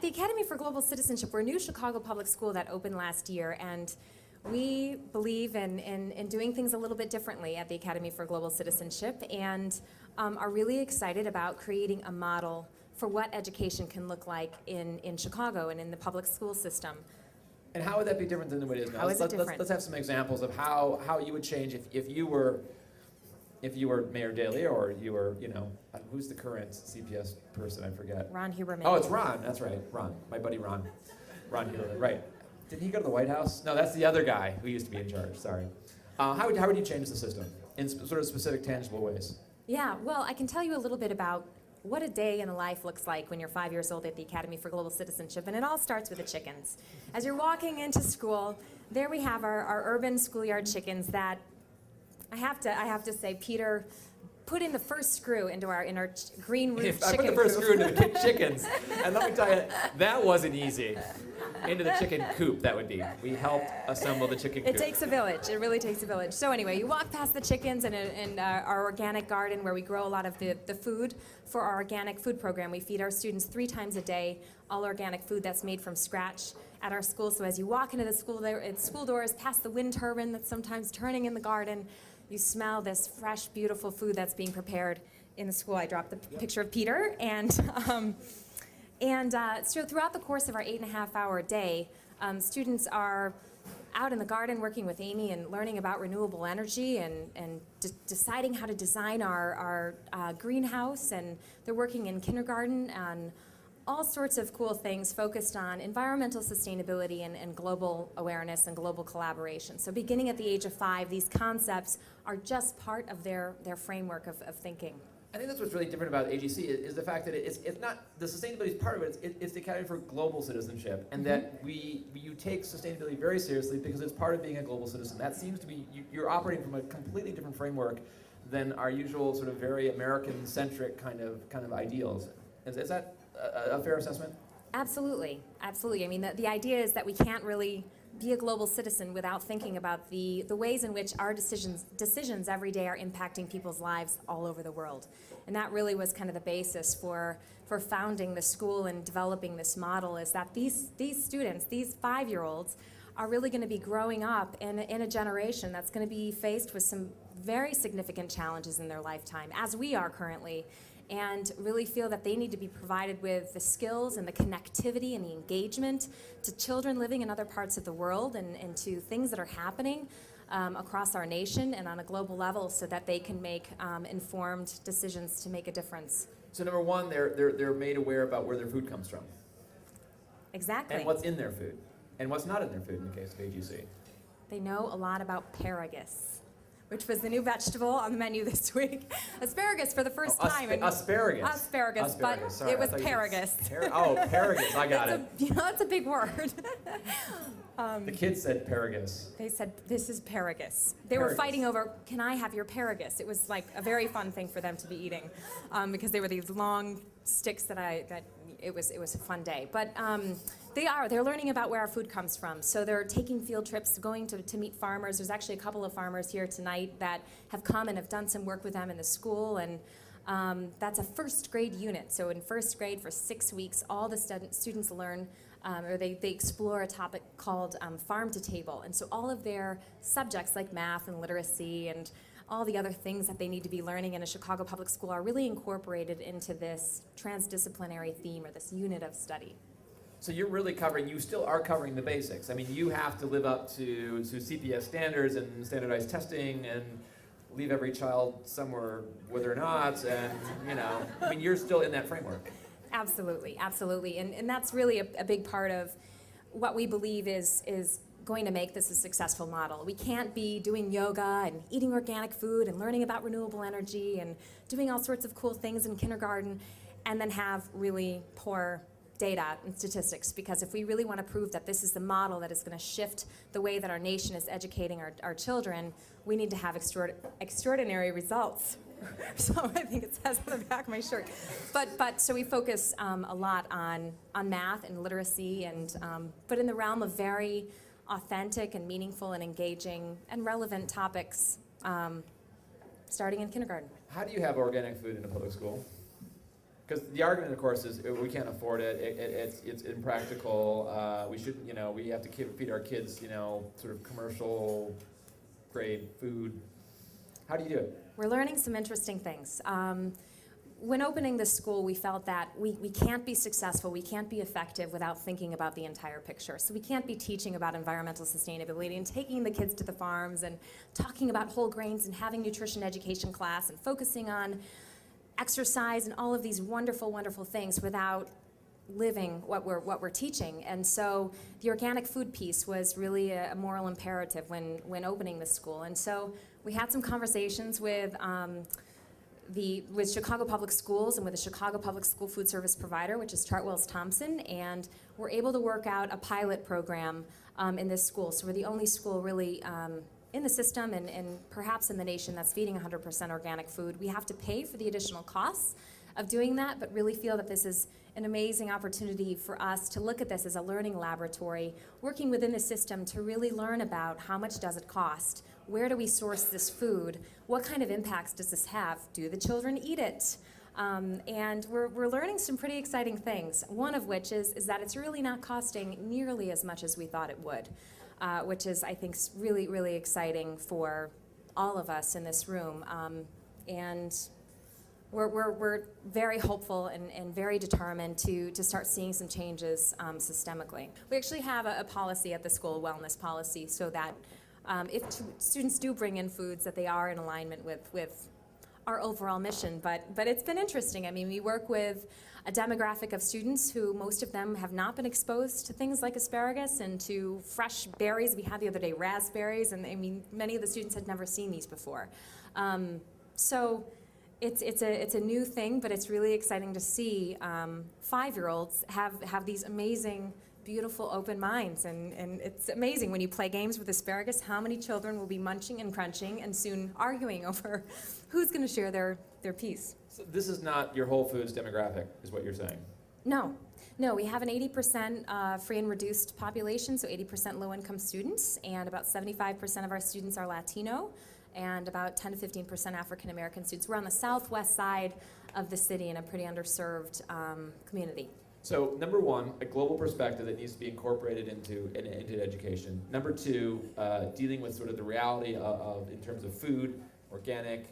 the Academy for Global Citizenship, we're a new Chicago public school that opened last year, and we believe in doing things a little bit differently at the Academy for Global Citizenship, and are really excited about creating a model for what education can look like in Chicago and in the public school system. And how would that be different than what it is now? How is it different? Let's have some examples of how you would change if you were Mayor Daley, or you were, who's the current CPS person? I forget. Ron Huberman. Oh, it's Ron. That's right. Ron. My buddy Ron. Ron Huberman. Right. Did he go to the White House? No, that's the other guy who used to be in charge. Sorry. How would you change the system in sort of specific, tangible ways? Yeah, well, I can tell you a little bit about what a day in the life looks like when you're 5 years old at the Academy for Global Citizenship, and it all starts with the chickens. As you're walking into school, there we have our urban schoolyard chickens that I have to say, Peter put in the first screw into our green roof chicken I put the first screw into the chickens, and let me tell you, that wasn't easy. Into the chicken coop, that would be. We helped assemble the chicken coop. It takes a village. It really takes a village. So anyway, you walk past the chickens in our organic garden where we grow a lot of the food for our organic food program. We feed our students 3 times a day, all organic food that's made from scratch at our school. So as you walk into the school doors, past the wind turbine that's sometimes turning in the garden, you smell this fresh, beautiful food that's being prepared in the school. I dropped the picture of Peter, and so throughout the course of our 8.5-hour day, students are out in the garden working with Amy and learning about renewable energy and deciding how to design our greenhouse, and they're working in kindergarten on all sorts of cool things focused on environmental sustainability and global awareness and global collaboration. So beginning at the age of 5, these concepts are just part of their framework of thinking. I think that's what's really different about AGC is the fact that it's not, the sustainability is part of it, it's the Academy for Global Citizenship, and that you take sustainability very seriously because it's part of being a global citizen. That seems to be, you're operating from a completely different framework than our usual sort of very American-centric kind of ideals. Is that a fair assessment? Absolutely, absolutely. I mean, the idea is that we can't really be a global citizen without thinking about the ways in which our decisions every day are impacting people's lives all over the world. And that really was kind of the basis for founding the school and developing this model, is that these students, these 5-year-olds, are really going to be growing up in a generation that's going to be faced with some very significant challenges in their lifetime, as we are currently, and really feel that they need to be provided with the skills and the connectivity and the engagement to children living in other parts of the world and to things that are happening across our nation and on a global level, so that they can make informed decisions to make a difference. So number one, they're made aware about where their food comes from. Exactly. And what's in their food. And what's not in their food in the case of AGC. They know a lot about paragus, which was the new vegetable on the menu this week. Asparagus for the first time. Asparagus. Asparagus, but sorry, it was paragus. Paragus, I got it. It's a big word. The kids said paragus. They said, this is paragus. They were fighting over, can I have your paragus? It was like a very fun thing for them to be eating, because they were these long sticks that it was a fun day. But they're learning about where our food comes from. So they're taking field trips, going to meet farmers. There's actually a couple of farmers here tonight that have come and have done some work with them in the school, and that's a first grade unit. So in first grade for 6 weeks, all the students learn, or they explore a topic called farm to table. And so all of their subjects like math and literacy and all the other things that they need to be learning in a Chicago public school are really incorporated into this transdisciplinary theme, or this unit of study. So you're really you still are covering the basics. I mean, you have to live up to CPS standards and standardized testing and leave every child somewhere where they're not, and, I mean, you're still in that framework. Absolutely, absolutely. And that's really a big part of what we believe is going to make this a successful model. We can't be doing yoga and eating organic food and learning about renewable energy and doing all sorts of cool things in kindergarten and then have really poor data and statistics, because if we really want to prove that this is the model that is going to shift the way that our nation is educating our children, we need to have extraordinary results. So I think it says on the back of my shirt. But so we focus a lot on math and literacy, and but in the realm of very authentic and meaningful and engaging and relevant topics, starting in kindergarten. How do you have organic food in a public school? Because the argument, of course, is we can't afford it. It's impractical. We shouldn't, we have to feed our kids, sort of commercial grade food. How do you do it? We're learning some interesting things. When opening this school, we felt that we can't be successful, we can't be effective without thinking about the entire picture. So we can't be teaching about environmental sustainability and taking the kids to the farms and talking about whole grains and having nutrition education class and focusing on exercise and all of these wonderful, wonderful things without living what we're teaching. And so the organic food piece was really a moral imperative when opening this school. And so we had some conversations with Chicago Public Schools and with the Chicago Public School Food Service provider, which is Chartwells Thompson, and we're able to work out a pilot program in this school. So we're the only school really in the system and perhaps in the nation that's feeding 100% organic food. We have to pay for the additional costs of doing that, but really feel that this is an amazing opportunity for us to look at this as a learning laboratory, working within the system to really learn about how much does it cost, where do we source this food, what kind of impacts does this have, do the children eat it? And we're learning some pretty exciting things, one of which is that it's really not costing nearly as much as we thought it would, which is, I think, really, really exciting for all of us in this room. And we're very hopeful and very determined to start seeing some changes systemically. We actually have a policy at the school, a wellness policy, so that if students do bring in foods, that they are in alignment with our overall mission. But it's been interesting. I mean, we work with a demographic of students who most of them have not been exposed to things like asparagus and to fresh berries. We had the other day raspberries, and I mean, many of the students had never seen these before. So it's a new thing, but it's really exciting to see 5-year-olds have these amazing, beautiful, open minds, and it's amazing when you play games with asparagus how many children will be munching and crunching and soon arguing over who's going to share their piece. So this is not your Whole Foods demographic, is what you're saying? No, we have an 80% free and reduced population, so 80% low-income students, and about 75% of our students are Latino, and about 10 to 15% African American students. We're on the southwest side of the city in a pretty underserved community. So number one, a global perspective that needs to be incorporated into education. Number two, dealing with sort of the reality of in terms of food, organic,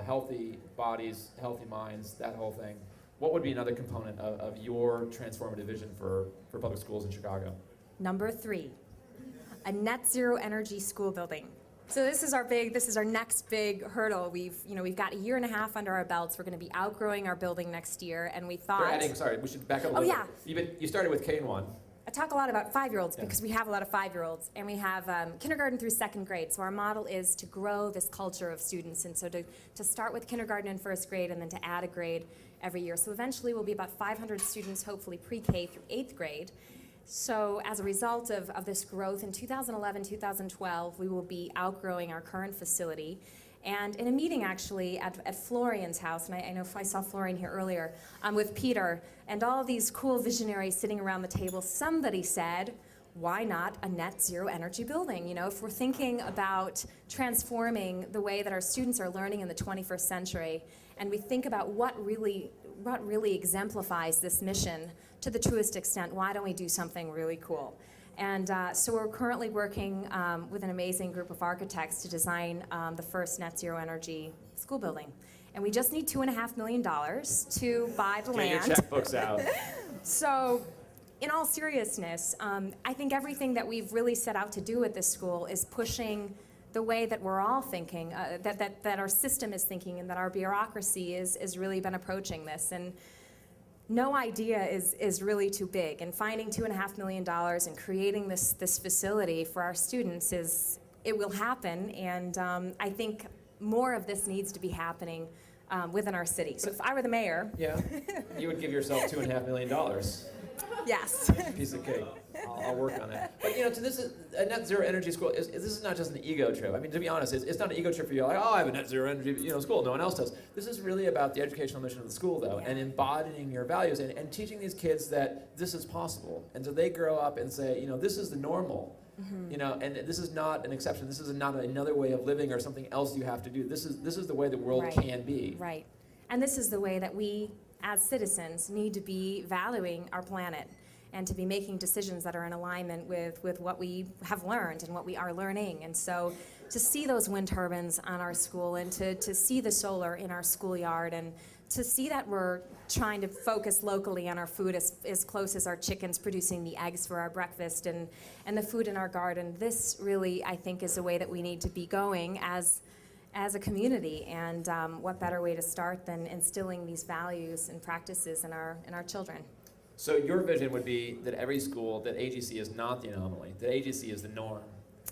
healthy bodies, healthy minds, that whole thing. What would be another component of your transformative vision for public schools in Chicago? Number 3, a net zero energy school building. So this is our next big hurdle. We've got a year and a half under our belts. We're going to be outgrowing our building next year, and we thought. We should back up a little bit. You started with K-1. I talk a lot about 5-year-olds because we have a lot of 5-year-olds, and we have kindergarten through 2nd grade. So our model is to grow this culture of students, and so to start with kindergarten and 1st grade, and then to add a grade every year. So eventually we'll be about 500 students, hopefully pre-K through 8th grade. So as a result of this growth, in 2011, 2012, we will be outgrowing our current facility. And in a meeting, actually, at Florian's house, and I know I saw Florian here earlier, with Peter, and all of these cool visionaries sitting around the table, somebody said, why not a net zero energy building? If we're thinking about transforming the way that our students are learning in the 21st century, and we think about what really exemplifies this mission to the truest extent, why don't we do something really cool? And so we're currently working with an amazing group of architects to design the first net zero energy school building. And we just need $2.5 million to buy the land. Get your checkbooks out. So, in all seriousness, I think everything that we've really set out to do at this school is pushing the way that we're all thinking, that our system is thinking, and that our bureaucracy is really been approaching this. And no idea is really too big. And finding $2.5 million and creating this facility for our students it will happen. And I think more of this needs to be happening within our city. So if I were the mayor, you would give yourself $2.5 million. Yes. Piece of cake. I'll work on that. But so this is a net zero energy school. This is not just an ego trip. I mean, to be honest, it's not an ego trip for you. Like, I have a net zero energy school. No one else does. This is really about the educational mission of the school, though, and embodying your values and teaching these kids that this is possible. And so they grow up and say, this is the normal. Mm-hmm. And this is not an exception. This is not another way of living or something else you have to do. This is the way the world can be. Right. And this is the way that we as citizens, need to be valuing our planet and to be making decisions that are in alignment with what we have learned and what we are learning. And so to see those wind turbines on our school and to see the solar in our schoolyard and to see that we're trying to focus locally on our food as close as our chickens producing the eggs for our breakfast and the food in our garden, this really, I think, is the way that we need to be going as a community. And what better way to start than instilling these values and practices in our children. So your vision would be that every school, that AGC is not the anomaly, that AGC is the norm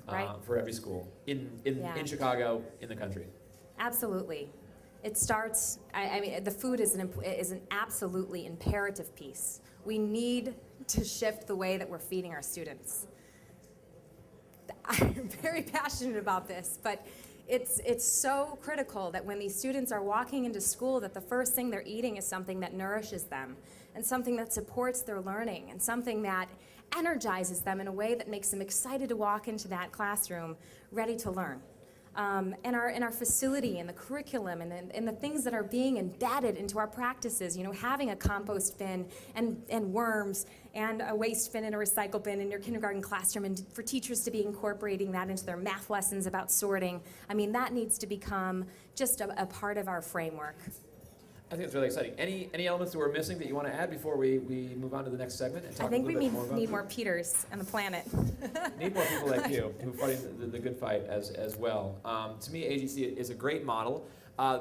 Right. for every school in Chicago, in the country. Absolutely. It starts, I mean, the food is an absolutely imperative piece. We need to shift the way that we're feeding our students. I'm very passionate about this, but it's so critical that when these students are walking into school that the first thing they're eating is something that nourishes them and something that supports their learning and something that energizes them in a way that makes them excited to walk into that classroom ready to learn. And our facility and the curriculum and the things that are being embedded into our practices, you know, having a compost bin and worms and a waste bin and a recycle bin in your kindergarten classroom, and for teachers to be incorporating that into their math lessons about sorting, I mean, that needs to become just a part of our framework. I think it's really exciting. Any elements that we're missing that you want to add before we move on to the next segment and talk I think a we little bit more about need more Peters on the planet. Need more people like you who are fighting the good fight as well. To me, AGC is a great model.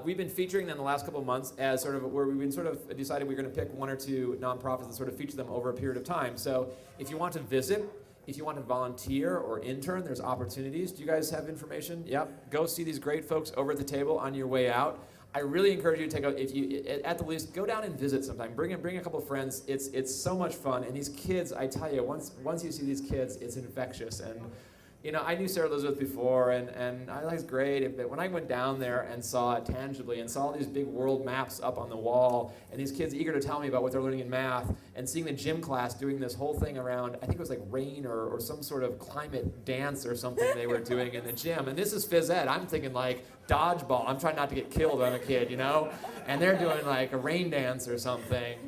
We've been featuring them the last couple of months as sort of where we've been sort of decided we're going to pick one or two nonprofits and sort of feature them over a period of time. So if you want to visit, if you want to volunteer or intern, there's opportunities. Do you guys have information? Yep. Go see these great folks over at the table on your way out. I really encourage you to take out, if you, at the least, go down and visit sometime. Bring a couple of friends. It's so much fun. And these kids, I tell you, once you see these kids, it's infectious. And you know, I knew Sarah Elizabeth before, and I thought it was great. But when I went down there and saw it tangibly, and saw all these big world maps up on the wall, and these kids eager to tell me about what they're learning in math, and seeing the gym class doing this whole thing around, I think it was like rain or some sort of climate dance or something they were doing in the gym. And this is phys ed. I'm thinking like dodgeball. I'm trying not to get killed when I'm a kid, you know? And they're doing like a rain dance or something.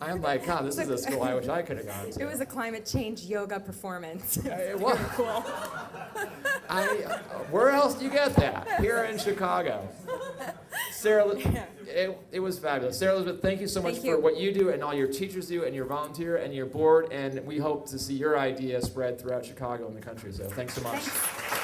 I'm like, God, this is a school I wish I could have gone to. It was a climate change yoga performance. It was. Very cool. Where else do you get that? Here in Chicago. Sarah, it was fabulous. Sarah Elizabeth, thank you so much for what you do and all your teachers do and your volunteer and your board, and we hope to see your idea spread throughout Chicago and the country. So thanks so much. Thanks.